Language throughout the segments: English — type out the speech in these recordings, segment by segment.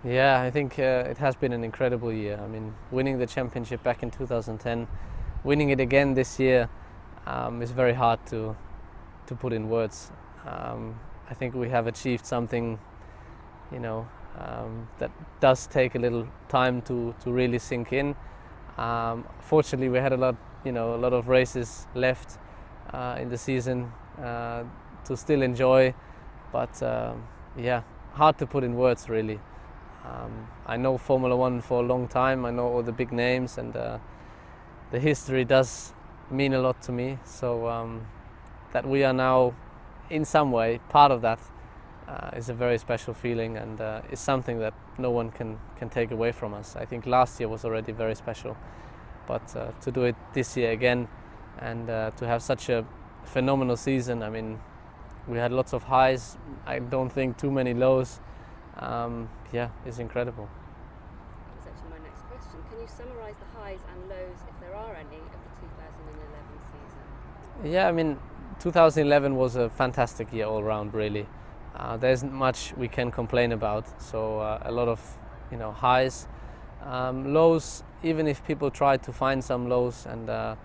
Yeah, I think it has been an incredible year. I mean, winning the championship back in 2010, winning it again this year is very hard to put in words. I think we have achieved something, you know, that does take a little time to really sink in. Fortunately, we had a lot of races left in the season to still enjoy, but yeah, hard to put in words really. I know Formula One for a long time. I know all the big names, and the history does mean a lot to me. So that we are now, in some way, part of that is a very special feeling, and is something that no one can take away from us. I think last year was already very special, but to do it this year again, and to have such a phenomenal season. I mean, we had lots of highs. I don't think too many lows. Yeah, it's incredible. That was actually my next question. Can you summarise the highs and lows, if there are any, of the 2011 season? Yeah, I mean, 2011 was a fantastic year all round, really. There isn't much we can complain about. So a lot of, highs, lows. Even if people try to find some lows, and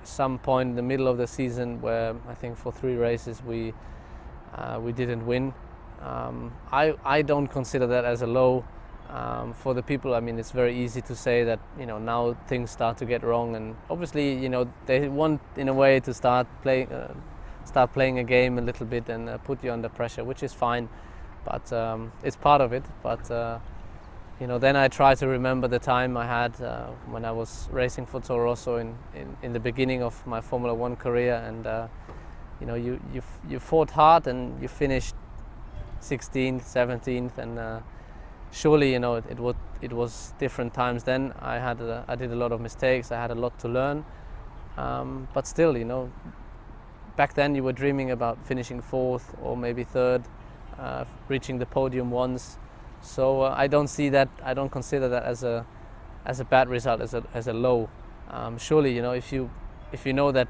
some point in the middle of the season where I think for 3 races we didn't win. I don't consider that as a low. For the people, I mean, it's very easy to say that now things start to get wrong, and obviously they want in a way to start playing a game a little bit and put you under pressure, which is fine, but it's part of it. But then I try to remember the time I had when I was racing for Toro Rosso in the beginning of my Formula One career, and you fought hard and you finished 16th, 17th, and surely it was different times then. I did a lot of mistakes. I had a lot to learn, but still, back then you were dreaming about finishing 4th or maybe 3rd, reaching the podium once. So I don't consider that as a bad result, as a low. Surely, if you know that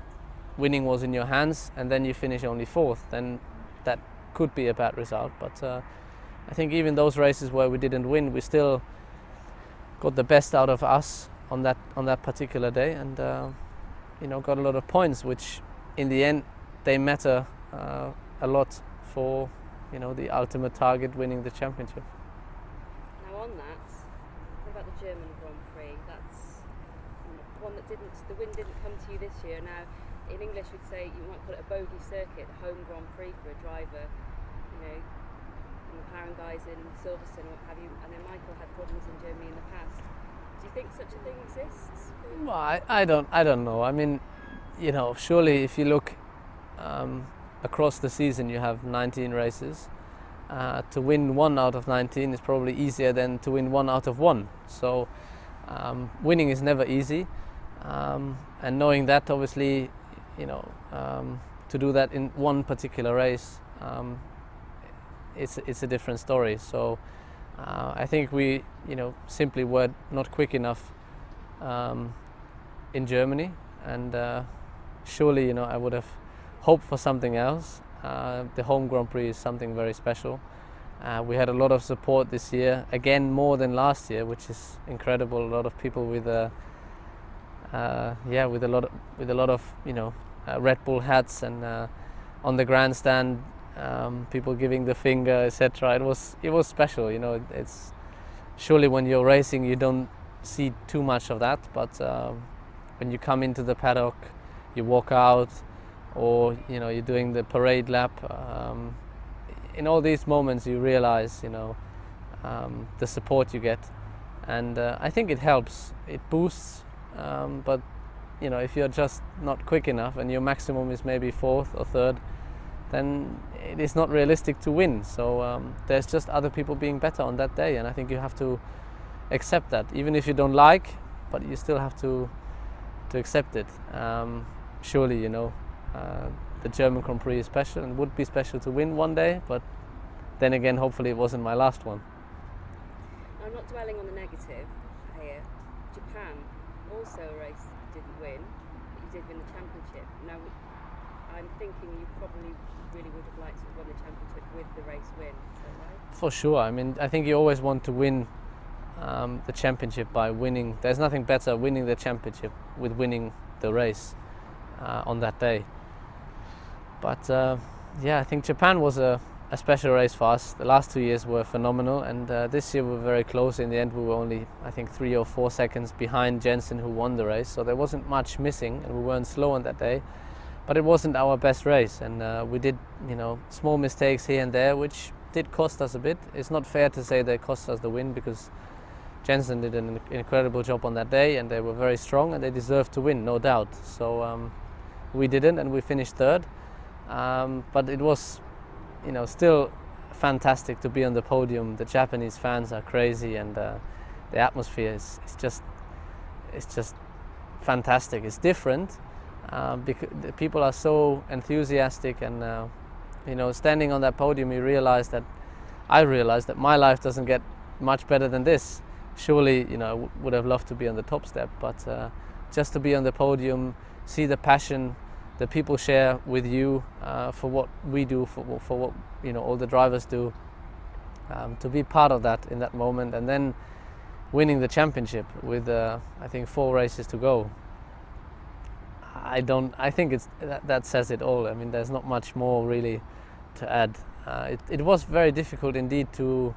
winning was in your hands and then you finish only 4th, then that could be a bad result. But I think even those races where we didn't win, we still got the best out of us on that particular day, and got a lot of points, which in the end they matter a lot for the ultimate target, winning the championship. Now on that, what about the German Grand Prix? That's one that the win didn't come to you this year. Now in English we'd say, you might call it a bogey circuit, the home Grand Prix for a driver. McLaren guys in Silverstone, what have you. I know Michael had problems in Germany in the past. Do you think such a thing exists? Well, I don't know. I mean, surely if you look across the season, you have 19 races. To win 1 out of 19 is probably easier than to win 1 out of 1. So winning is never easy, and knowing that, obviously, to do that in one particular race, it's a different story. So I think we simply were not quick enough in Germany, and surely I would have hoped for something else. The home Grand Prix is something very special. We had a lot of support this year, again more than last year, which is incredible. A lot of people with a lot of Red Bull hats, and on the grandstand, people giving the finger, etc. It was special. It's surely when you're racing you don't see too much of that, but when you come into the paddock, you walk out, or you're doing the parade lap, in all these moments you realize the support you get, and I think it helps, it boosts, but if you're just not quick enough and your maximum is maybe 4th or 3rd, then it is not realistic to win. So there's just other people being better on that day, and I think you have to accept that, even if you don't like, but you still have to accept it. Surely the German Grand Prix is special, and would be special to win one day, but then again, hopefully it wasn't my last one. I'm not dwelling on the negative here. Japan, also a race you didn't win, but you did win the championship. Now I'm thinking you probably really would have liked to have won the championship with the race win. Is that right? For sure. I mean, I think you always want to win the championship by winning. There's nothing better winning the championship with winning the race on that day. But yeah, I think Japan was a special race for us. The last 2 years were phenomenal, and this year we were very close. In the end, we were only, I think, 3 or 4 seconds behind Jensen, who won the race. So there wasn't much missing, and we weren't slow on that day. But it wasn't our best race, and we did, small mistakes here and there, which did cost us a bit. It's not fair to say they cost us the win, because Jensen did an incredible job on that day, and they were very strong, and they deserved to win, no doubt. So we didn't, and we finished third. But it was, still fantastic to be on the podium. The Japanese fans are crazy, and the atmosphere is just fantastic. It's different because the people are so enthusiastic, and standing on that podium, I realized that my life doesn't get much better than this. Surely, I would have loved to be on the top step, but just to be on the podium, see the passion that people share with you for what we do, for what all the drivers do, to be part of that in that moment, and then winning the championship with I think 4 races to go. I think that says it all. I mean, there's not much more really to add. It was very difficult indeed to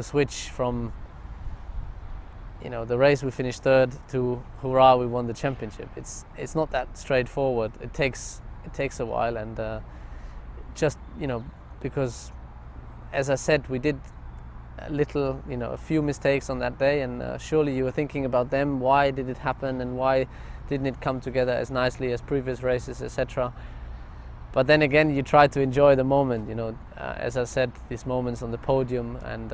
switch from the race we finished third to hurrah, we won the championship. It's not that straightforward. It takes a while, and just because, as I said, we did a few mistakes on that day, and surely you were thinking about them. Why did it happen, and why didn't it come together as nicely as previous races, etc. But then again, you try to enjoy the moment. As I said, these moments on the podium, and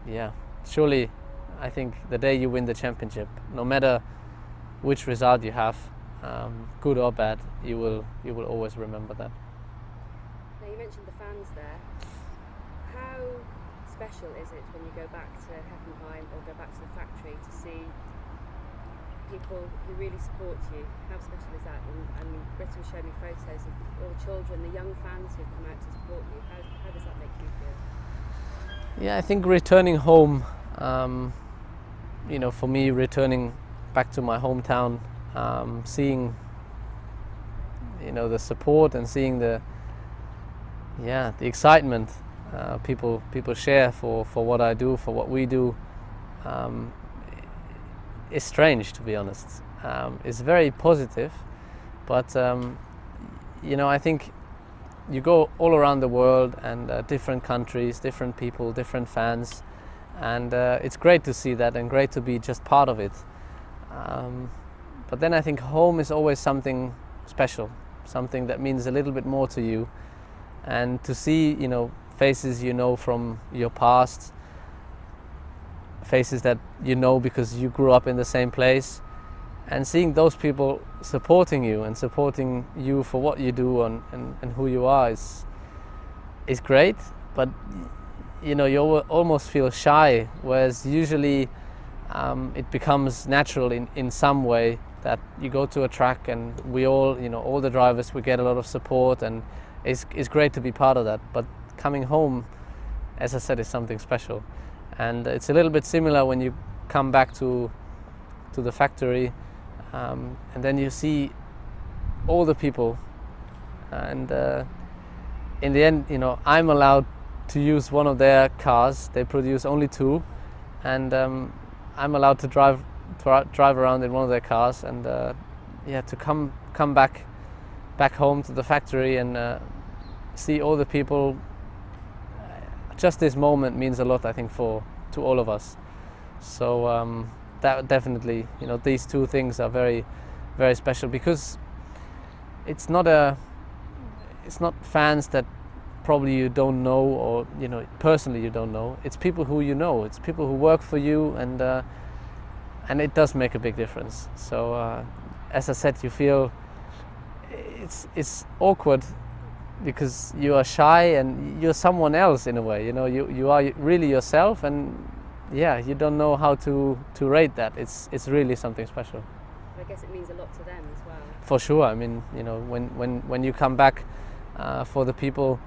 yeah, surely, I think the day you win the championship, no matter which result you have, good or bad, you will always remember that. Now, you mentioned the fans there. How special is it when you go back to Heppenheim or go back to the factory to see people who really support you? How special is that? And Britta will show me photos of all the children, the young fans who come out to support you. How does that make you feel? Yeah, I think returning home, for me, returning back to my hometown, seeing the support and seeing the excitement people share for what I do, for what we do, is strange, to be honest. It's very positive, but I think you go all around the world, and different countries, different people, different fans, and it's great to see that, and great to be just part of it. But then I think home is always something special, something that means a little bit more to you, and to see faces from your past, faces that because you grew up in the same place, and seeing those people supporting you and supporting you for what you do and who you are is great. But you almost feel shy, whereas usually it becomes natural in some way that you go to a track, and we all all the drivers, we get a lot of support, and it's great to be part of that. But coming home, as I said, is something special, and it's a little bit similar when you come back to the factory, and then you see all the people, and in the end, I'm allowed to use one of their cars. They produce only 2, and I'm allowed to drive around in one of their cars, and to come back home to the factory and see all the people. Just this moment means a lot, I think, to all of us. So that definitely, these 2 things are very, very special, because it's not fans that probably you don't know, or personally you don't know. It's people who it's people who work for you, and it does make a big difference. So as I said, you feel it's awkward because you are shy and you're someone else in a way. You are really yourself, and you don't know how to rate that. It's really something special. But I guess it means a lot to them as well. For sure. I mean, you know, when you come back for the people,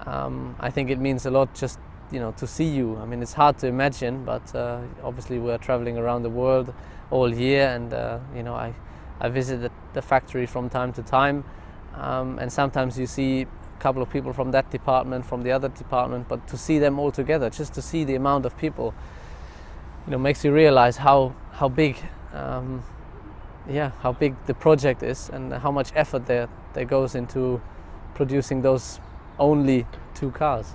I think it means a lot just, you know, to see you. I mean, it's hard to imagine, but obviously we're traveling around the world all year, and you know, I visit the factory from time to time, and sometimes you see a couple of people from that department, from the other department, but to see them all together, just to see the amount of people, you know, makes you realize how big, how big the project is, and how much effort there goes into producing those only 2 cars.